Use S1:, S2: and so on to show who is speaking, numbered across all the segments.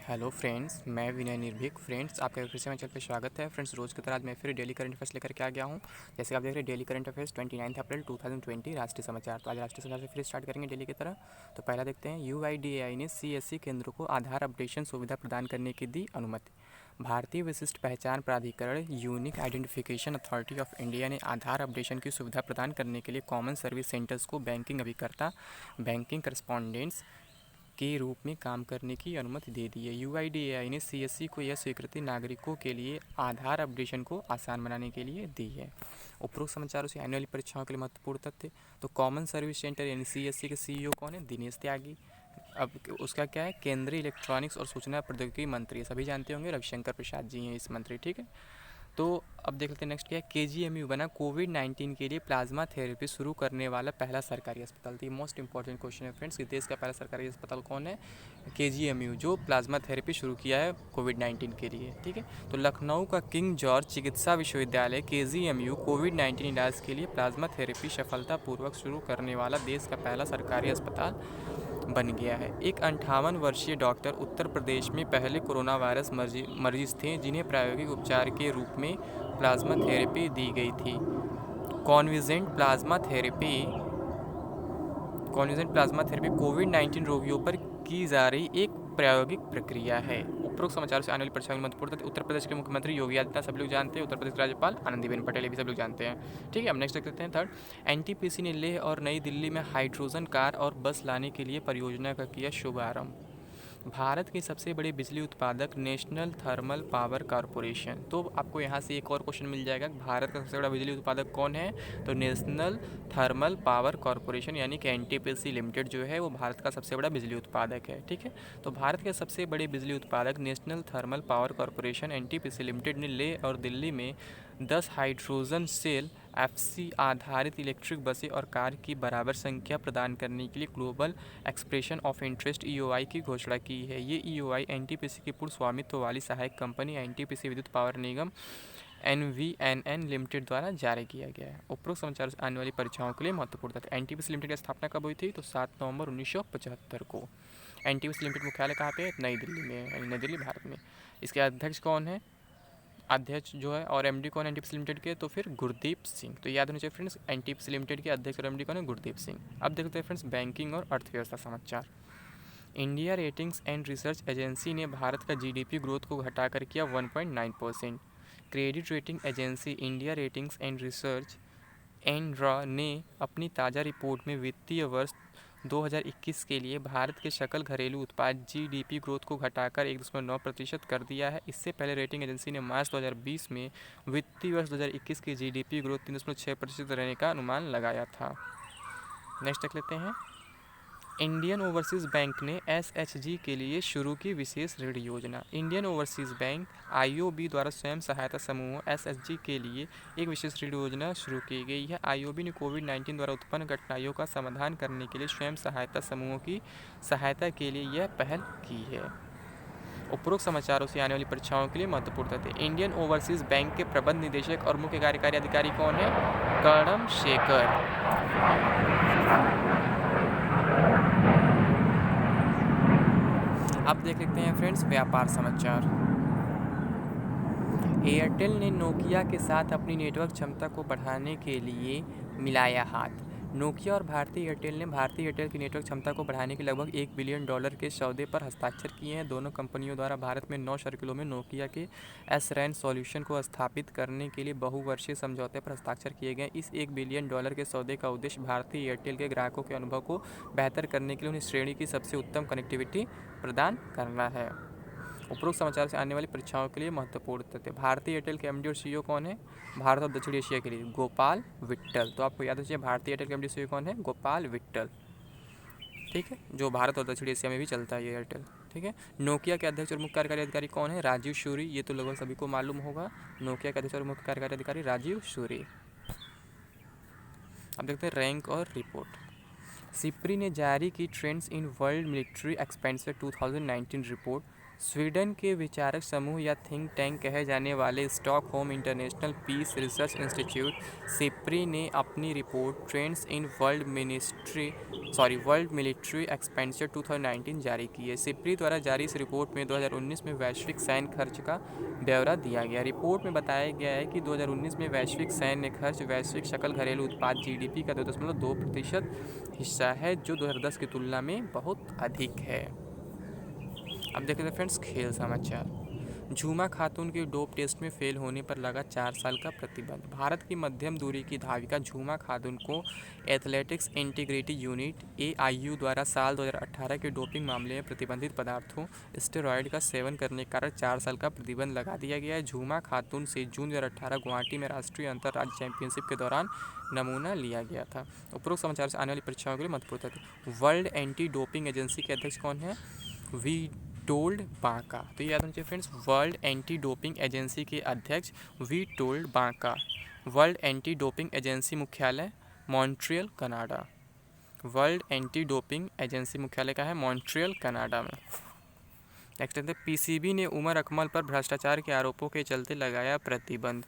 S1: Hello friends, मैं विनय निर्भीक। Friends, आपका फिर से मेरे चैनल पे स्वागत है। फ्रेंड्स, रोज़ की तरह आज मैं फिर डेली करंट अफेयर्स लेकर के आ गया हूँ। जैसे कि आप देख रहे हैं, डेली करंट अफेयर्स 29 अप्रैल 2020 राष्ट्रीय समाचार। तो आज राष्ट्रीय समाचार से फिर स्टार्ट करेंगे डेली की तरह। तो पहला देखते हैं, यूआईडीएआई ने सीएससी केंद्रों को आधार अपडेशन सुविधा प्रदान करने की दी अनुमति। भारतीय विशिष्ट पहचान प्राधिकरण unique identification authority of India ने आधार अपडेशन की सुविधा प्रदान करने के लिए कॉमन सर्विस सेंटर्स को बैंकिंग अभिकर्ता, बैंकिंग करस्पॉन्डेंट्स के रूप में काम करने की अनुमति दे दी है। यूआईडीएआई ने सीएससी को यह स्वीकृति नागरिकों के लिए आधार अपडेशन को आसान बनाने के लिए दी है। उपरोक्त समाचारों से आने वाली परीक्षाओं के लिए महत्वपूर्ण तथ्य। तो कॉमन सर्विस सेंटर यानी सीएससी के सीईओ कौन है? दिनेश त्यागी। अब उसका क्या है? केंद्रीय इलेक्ट्रॉनिक्स और सूचना प्रौद्योगिकी मंत्री, सभी जानते होंगे, रविशंकर प्रसाद जी हैं इस मंत्री। ठीक है। तो अब देख लेते हैं नेक्स्ट क्या है। केजीएमयू बना कोविड-19 के लिए प्लाज्मा थेरेपी शुरू करने वाला पहला सरकारी अस्पताल। तो ये मोस्ट इंपॉर्टेंट क्वेश्चन है फ्रेंड्स कि देश का पहला सरकारी अस्पताल कौन है? केजीएमयू, जो प्लाज्मा थेरेपी शुरू किया है कोविड-19 के लिए। ठीक है। तो लखनऊ का किंग जॉर्ज चिकित्सा विश्वविद्यालय केजीएमयू कोविड-19 इलाज के लिए प्लाज्मा थेरेपी सफलतापूर्वक शुरू करने वाला देश का पहला सरकारी अस्पताल बन गया है। एक 58 वर्षीय डॉक्टर उत्तर प्रदेश में पहले कोरोना वायरस मरीज थे जिन्हें प्रायोगिक उपचार के रूप में प्लाज्मा थेरेपी दी गई थी। कॉन्विजेंट प्लाज्मा थेरेपी कॉन्विजेंट प्लाज्मा थेरेपी कोविड-19 रोगियों पर की जा रही एक प्रायोगिक प्रक्रिया है। उपरोक्त समाचार से आने वाली परीक्षा में महत्वपूर्ण तथ्य। उत्तर प्रदेश के मुख्यमंत्री योगी आदित्यनाथ सब लोग जानते हैं। उत्तर प्रदेश के राज्यपाल आनंदीबेन पटेल भी सब लोग जानते हैं। ठीक है। अब नेक्स्ट देख लेते हैं थर्ड। एनटीपीसी ने लेह और नई दिल्ली में हाइड्रोजन कार और बस लाने के लिए परियोजना का किया शुभारंभ। भारत के सबसे बड़े बिजली उत्पादक नेशनल थर्मल पावर कॉरपोरेशन। तो आपको यहाँ से एक और क्वेश्चन मिल जाएगा, भारत का सबसे बड़ा बिजली उत्पादक कौन है? तो नेशनल थर्मल पावर कॉरपोरेशन यानी कि एनटीपीसी लिमिटेड जो है वो भारत का सबसे बड़ा बिजली उत्पादक है। ठीक है। तो भारत के सबसे बड़े बिजली उत्पादक national thermal power corporation NTPC limited ने लेह और दिल्ली में 10 हाइड्रोजन सेल एफसी आधारित इलेक्ट्रिक बसें और कार की बराबर संख्या प्रदान करने के लिए global expression of interest EOI की घोषणा की है। ये ईओआई एनटीपीसी की पूर्ण स्वामित्व वाली सहायक कंपनी एनटीपीसी विद्युत पावर निगम एनवीएनएन लिमिटेड द्वारा जारी किया गया है। उपरोक्त समाचार से आने वाली परीक्षाओं के लिए महत्वपूर्ण था। एनटीपीसी लिमिटेड की स्थापना कब हुई थी? तो 7 नवंबर 1975 को। एनटीपीसी लिमिटेड मुख्यालय कहाँ पे है? नई दिल्ली में, यानी नई दिल्ली भारत में। इसके अध्यक्ष कौन है? अध्यक्ष जो है और एमडी कौन है एनटीपीसी लिमिटेड के? तो फिर गुरदीप सिंह। तो याद होना चाहिए फ्रेंड्स, एनटीपीसी लिमिटेड के अध्यक्ष और एमडी कौन है? गुरदीप सिंह। अब देखते हैं फ्रेंड्स बैंकिंग और अर्थव्यवस्था समाचार। India ratings and research agency ने भारत का जीडीपी ग्रोथ को घटाकर किया 1.9%। Credit rating agency India ratings and research एनरा ने अपनी ताज़ा रिपोर्ट में वित्तीय वर्ष 2021 के लिए भारत के सकल घरेलू उत्पाद जीडीपी ग्रोथ को घटाकर 1.9% कर दिया है। इससे पहले रेटिंग एजेंसी ने मार्च 2020 में वित्तीय वर्ष 2021 की जीडीपी ग्रोथ 3.6% रहने का अनुमान लगाया था। नेक्स्ट देख लेते हैं। इंडियन ओवरसीज़ बैंक ने एसएचजी के लिए शुरू की विशेष ऋण योजना। इंडियन ओवरसीज़ बैंक आईओबी द्वारा स्वयं सहायता समूहों एसएचजी के लिए एक विशेष ऋण योजना शुरू की गई है। आईओबी ने कोविड-19 द्वारा उत्पन्न कठिनाइयों का समाधान करने के लिए स्वयं सहायता समूहों की सहायता के लिए यह पहल की है। उपरोक्त समाचारों से आने वाली परीक्षाओं के लिए महत्वपूर्ण थे। इंडियन ओवरसीज़ बैंक के प्रबंध निदेशक और मुख्य कार्यकारी अधिकारी कौन है? कर्णम शेखर। अब देख लेते हैं फ्रेंड्स व्यापार समाचार। एयरटेल ने नोकिया के साथ अपनी नेटवर्क क्षमता को बढ़ाने के लिए मिलाया हाथ। नोकिया और भारतीय एयरटेल ने भारतीय एयरटेल की नेटवर्क क्षमता को बढ़ाने के लगभग $1 बिलियन के सौदे पर हस्ताक्षर किए हैं। दोनों कंपनियों द्वारा भारत में 9 सर्किलों में नोकिया के एस-रैन सॉल्यूशन को स्थापित करने के लिए बहुवर्षीय समझौते पर हस्ताक्षर किए गए। इस $1 बिलियन के सौदे का उद्देश्य भारतीय एयरटेल के ग्राहकों के अनुभव को बेहतर करने के लिए उन्हें श्रेणी की सबसे उत्तम कनेक्टिविटी प्रदान करना है। उपरोक्त समाचार से आने वाली परीक्षाओं के लिए महत्वपूर्ण तथ्य। भारतीय एयरटेल के एमडी और सीईओ कौन है? भारत और दक्षिण एशिया के लिए गोपाल विट्ठल। तो आपको याद चाहिए भारतीय एयरटेल के एमडी सीईओ कौन है? गोपाल विट्ठल। ठीक है। जो भारत और दक्षिण एशिया में भी चलता है ये एयरटेल। ठीक है। नोकिया के अध्यक्ष और मुख्य कार्यकारी अधिकारी कौन है? राजीव शूरी। ये तो लगभग सभी को मालूम होगा। नोकिया के अध्यक्ष और मुख्य कार्यकारी अधिकारी राजीव शूरी। अब देखते हैं रैंक और रिपोर्ट। सिप्री ने जारी की trends in world military expenditure 2019 report. Sweden के विचारक समूह या थिंक टैंक कहे जाने वाले Stockholm International Peace Research Institute SIPRI ने अपनी report trends in world military expenditure 2019 जारी की है। सिप्री द्वारा जारी इस रिपोर्ट में 2019 में वैश्विक सैन्य खर्च का ब्यौरा दिया गया। रिपोर्ट में बताया गया है कि 2019 में वैश्विक सैन्य खर्च वैश्विक सकल घरेलू उत्पाद GDP का 2.2% हिस्सा है, जो 2010 की तुलना में बहुत अधिक है। अब देखते हैं फ्रेंड्स खेल समाचार। झूमा खातून के डोप टेस्ट में फेल होने पर लगा 4 साल का प्रतिबंध। भारत की मध्यम दूरी की धाविका झूमा खातून को एथलेटिक्स इंटीग्रिटी यूनिट AIU द्वारा साल 2018 के डोपिंग मामले में प्रतिबंधित पदार्थों स्टेरॉयड का सेवन करने के कारण 4 साल का प्रतिबंध लगा दिया गया है। झूमा खातून से जून 2018 गुवाहाटी में राष्ट्रीय अंतर्राज्य चैंपियनशिप के दौरान नमूना लिया गया था। उपरोक्त समाचार से आने वाली परीक्षाओं के लिए महत्वपूर्ण तथ्य। वर्ल्ड एंटी डोपिंग एजेंसी के अध्यक्ष कौन है? वीटोल्ड बांका। तो याद रखिए friends, world anti doping agency के अध्यक्ष Witold Banka. World anti doping agency मुख्यालय Montreal, Canada. World anti doping agency मुख्यालय का है मॉन्ट्रियल, कनाडा में। नेक्स्ट है PCB ने उमर अकमल पर भ्रष्टाचार के आरोपों के चलते लगाया प्रतिबंध।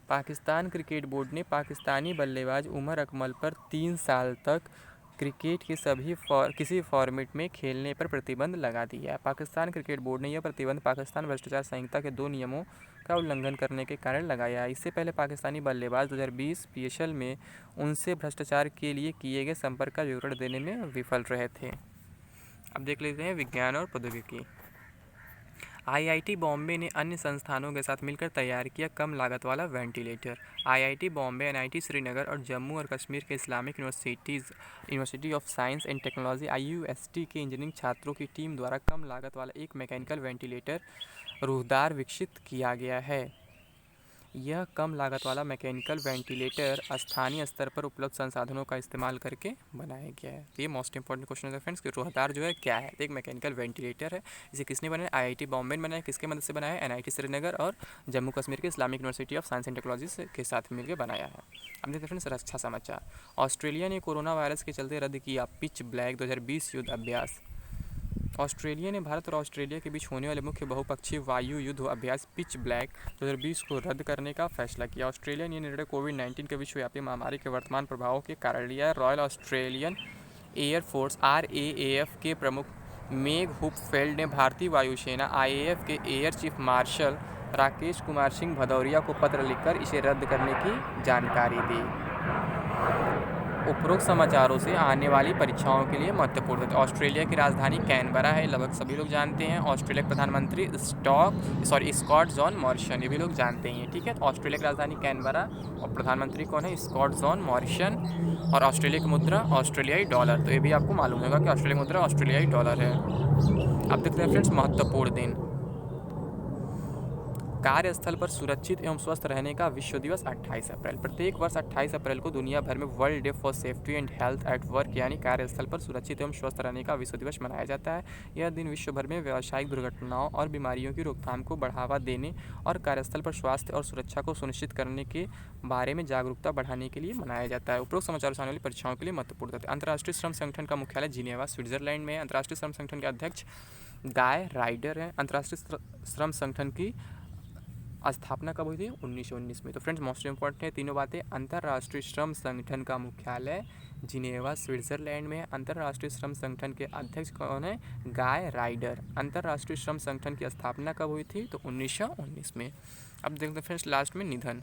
S1: पाकिस्तान क्रिकेट बोर्ड ने पाकिस्तानी बल्लेबाज उमर अकमल पर 3 साल तक क्रिकेट के किसी फॉर्मेट में खेलने पर प्रतिबंध लगा दिया है। पाकिस्तान क्रिकेट बोर्ड ने यह प्रतिबंध पाकिस्तान भ्रष्टाचार संहिता के 2 नियमों का उल्लंघन करने के कारण लगाया है। इससे पहले पाकिस्तानी बल्लेबाज 2020 PSL में उनसे भ्रष्टाचार के लिए किए गए संपर्क का विवरण देने में विफल रहे थे। अब देख लेते हैं विज्ञान और प्रौद्योगिकी। IIT बॉम्बे ने अन्य संस्थानों के साथ मिलकर तैयार किया कम लागत वाला ventilator. IIT Bombay, NIT Srinagar और जम्मू और कश्मीर के Islamic university of science and technology IUST के इंजीनियरिंग छात्रों की टीम द्वारा कम लागत वाला एक मैकेनिकल वेंटिलेटर रूहदार विकसित किया गया है। यह कम लागत वाला मैकेनिकल वेंटिलेटर स्थानीय स्तर पर उपलब्ध संसाधनों का इस्तेमाल करके बनाया गया है। तो ये मोस्ट इंपॉर्टेंट क्वेश्चन है फ्रेंड्स कि रूहदार जो है क्या है? एक मैकेनिकल वेंटिलेटर है। इसे किसने बनाया? IIT बॉम्बे ने बनाया। किसके मदद से बनाया है? NIT श्रीनगर और जम्मू कश्मीर के Islamic university of science and technology के साथ मिलकर बनाया है। अब देखते फ्रेंड्स रक्षा समाचार। ऑस्ट्रेलिया ने कोरोना वायरस के चलते रद्द किया पिच ब्लैक 2020 युद्ध अभ्यास। ऑस्ट्रेलिया ने भारत और ऑस्ट्रेलिया के बीच होने वाले मुख्य बहुपक्षीय वायु युद्ध अभ्यास पिच ब्लैक 2020 को रद्द करने का फैसला किया। ऑस्ट्रेलिया ने निर्णय कोविड-19 के विश्वव्यापी महामारी के वर्तमान प्रभावों के कारण लिया है। Royal Australian air force RAAF के प्रमुख मेग हुपफेल्ड ने भारतीय वायुसेना IAF के air chief marshal Rakesh Kumar Singh Bhadauria को पत्र लिखकर इसे रद्द करने की जानकारी दी। उपरोक्त समाचारों से आने वाली परीक्षाओं के लिए महत्वपूर्ण है। ऑस्ट्रेलिया की राजधानी कैनबरा है, लगभग सभी लोग जानते हैं। ऑस्ट्रेलिया के प्रधानमंत्री स्कॉट जॉन मॉरिसन, ये भी लोग जानते हैं, ठीक है। तो ऑस्ट्रेलिया की राजधानी कैनबरा और प्रधानमंत्री कौन है? Scott John Morrison. और ऑस्ट्रेलिया की मुद्रा ऑस्ट्रेलियाई डॉलर, तो ये भी आपको मालूम होगा कि ऑस्ट्रेलिया मुद्रा ऑस्ट्रेलियाई डॉलर है। अब देखते हैं फ्रेंड्स महत्वपूर्ण दिन। कार्यस्थल पर सुरक्षित एवं स्वस्थ रहने का विश्व दिवस 28 अप्रैल। प्रत्येक वर्ष 28 अप्रैल को दुनिया भर में world day for safety and health at work यानी कार्यस्थल पर सुरक्षित एवं स्वस्थ रहने का विश्व दिवस मनाया जाता है। यह दिन विश्व भर में व्यावसायिक दुर्घटनाओं और बीमारियों की रोकथाम को बढ़ावा देने और कार्यस्थल पर स्वास्थ्य और सुरक्षा को सुनिश्चित करने के बारे में जागरूकता बढ़ाने के लिए मनाया जाता है। उपरोक्त समाचार से आने वाली परीक्षाओं के लिए महत्वपूर्ण है। अंतर्राष्ट्रीय श्रम संगठन का मुख्यालय जिनेवा स्विट्जरलैंड में है। अंतर्राष्ट्रीय श्रम संगठन के अध्यक्ष गाय राइडर हैं। अंतर्राष्ट्रीय श्रम संगठन की स्थापना कब हुई थी? 1919 में। तो फ्रेंड्स मोस्ट इंपॉर्टेंट है तीनों बातें। अंतर्राष्ट्रीय श्रम संगठन का मुख्यालय जिनेवा स्विट्जरलैंड में है। अंतर्राष्ट्रीय श्रम संगठन के अध्यक्ष कौन है? गाय राइडर। अंतर्राष्ट्रीय श्रम संगठन की स्थापना कब हुई थी? तो 1919 में। अब देखते हैं फ्रेंड्स लास्ट में निधन।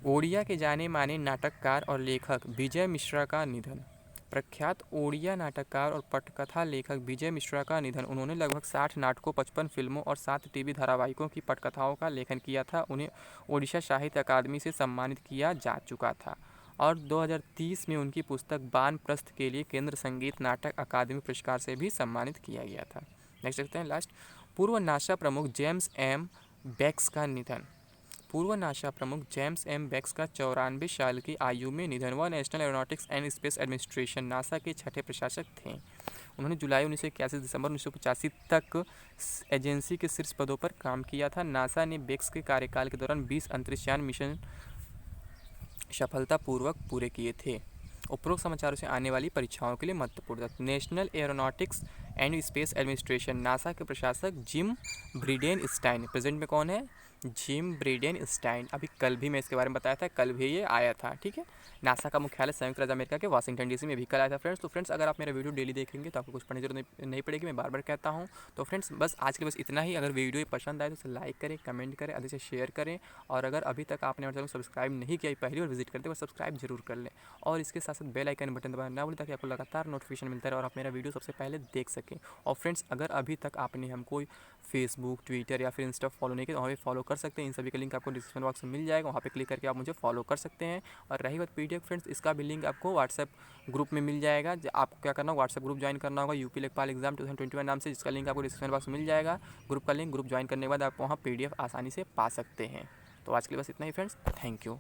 S1: ओडिया के जाने माने नाटककार और लेखक विजय मिश्रा का निधन। प्रख्यात ओडिया नाटककार और पटकथा लेखक विजय मिश्रा का निधन। उन्होंने लगभग 60 नाटकों, 55 फिल्मों और 7 टीवी धारावाहिकों की पटकथाओं का लेखन किया था। उन्हें ओडिशा साहित्य अकादमी से सम्मानित किया जा चुका था और 2030 में उनकी पुस्तक वानप्रस्थ के लिए केंद्र संगीत नाटक अकादमी पुरस्कार से भी सम्मानित किया गया था। नेक्स्ट देखते हैं लास्ट। पूर्व नासा प्रमुख जेम्स एम बेक्स का निधन। पूर्व नासा प्रमुख जेम्स एम बेक्स का 94 साल की आयु में निधन। वह national aeronautics and space administration NASA के 6ठे प्रशासक थे। उन्होंने जुलाई 1981 दिसंबर 1985 तक एजेंसी के शीर्ष पदों पर काम किया था। नासा ने बेक्स के कार्यकाल के दौरान 20 अंतरिक्षयान मिशन सफलतापूर्वक पूरे किए थे। उपरोक्त समाचारों से आने वाली परीक्षाओं के लिए महत्वपूर्ण। National aeronautics and space administration, NASA के प्रशासक जिम ब्रिडेनस्टाइन। प्रेजेंट में कौन है? Gym Bridenstine. अभी कल भी मैं इसके बारे में बताया था, कल भी ये आया था। ठीक है, नासा का मुख्यालय संयुक्त राज्य अमेरिका के वाशिंगटन डीसी में भी कल आया था फ्रेंड्स। तो फ्रेंड्स अगर आप मेरा वीडियो डेली देखेंगे तो आपको कुछ पढ़ने की जरूरत नहीं पड़ेगी, मैं बार बार कहता हूँ। तो फ्रेंड्स बस आज के लिए बस इतना ही। अगर वीडियो पसंद आए तो उसे लाइक करें, कमेंट करें, अधिक से शेयर करें। और अगर अभी तक आपने हमारे चैनल को सब्सक्राइब नहीं किया, पहली बार विजिट करते हैं, सब्सक्राइब जरूर कर लें। और इसके साथ साथ बेल आइकन बटन दबाना ना भूलें, ताकि आपको लगातार नोटिफिकेशन मिलता रहे और आप मेरा वीडियो सबसे पहले देख सकें। और फ्रेंड्स अगर अभी तक आपने हमको फेसबुक, ट्विटर या फिर इंस्टा फॉलो नहीं किया तो वहाँ पे फॉलो कर सकते हैं। इन सभी का लिंक आपको डिस्क्रिप्शन बॉक्स में मिल जाएगा, वहाँ पे क्लिक करके आप मुझे फॉलो कर सकते हैं। और रही बात पीडीएफ फ्रेंड्स, इसका भी लिंक आपको व्हाट्सएप ग्रुप में मिल जाएगा। आपको क्या करना होगा, व्हाट्सएप ग्रुप ज्वाइन करना होगा यूपी लेखपाल एग्जाम 2021 नाम से, जिसका लिंक आपको डिस्क्रिप्शन बॉक्स में मिल जाएगा। ग्रुप का लिंक, ग्रुप ज्वाइन करने के बाद आप वहाँ पीडीएफ आसानी से पा सकते हैं। तो आज के लिए बस इतना ही फ्रेंड्स, थैंक यू।